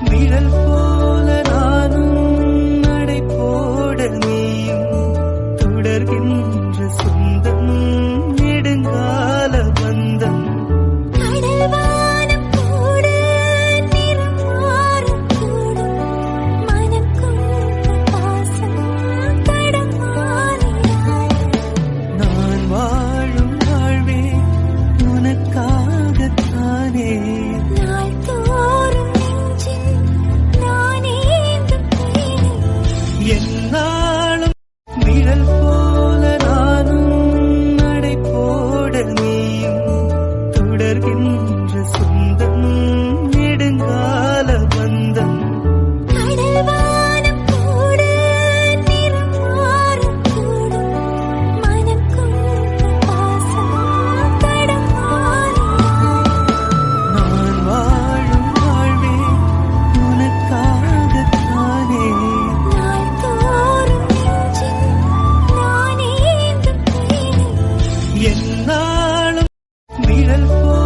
நிழல் போல நானும் நடை போட நீயும் தொடர்கின்ற சொந்தம் நெடுங்கால பந்தம். கடல்வானம் கூட நிறம் மாறக்கூடும், மனக்குள்ள பாசம் தடமாறினாய். நான் வாழும் வாழ்வே உனக்காகத்தானே. நாள்தோறும் நெஞ்சில் நானேந்தும் தேனே. என்னாலும் நிழல் போல நானும் நடை போட நீயும் தொடர்கின்ற சொந்தம் நெடுங்கால பந்தம். கடல்வானம் கூட நிறம் மாறக்கூடும், மனக்குள்ள பாசம் தடமாறினாய். நான் வாழும் வாழ்வே உனக்காகத்தானே. நாள்தோறும் நெஞ்சில் நானேந்தும் தேனே. என்னாலும் நிழல் போல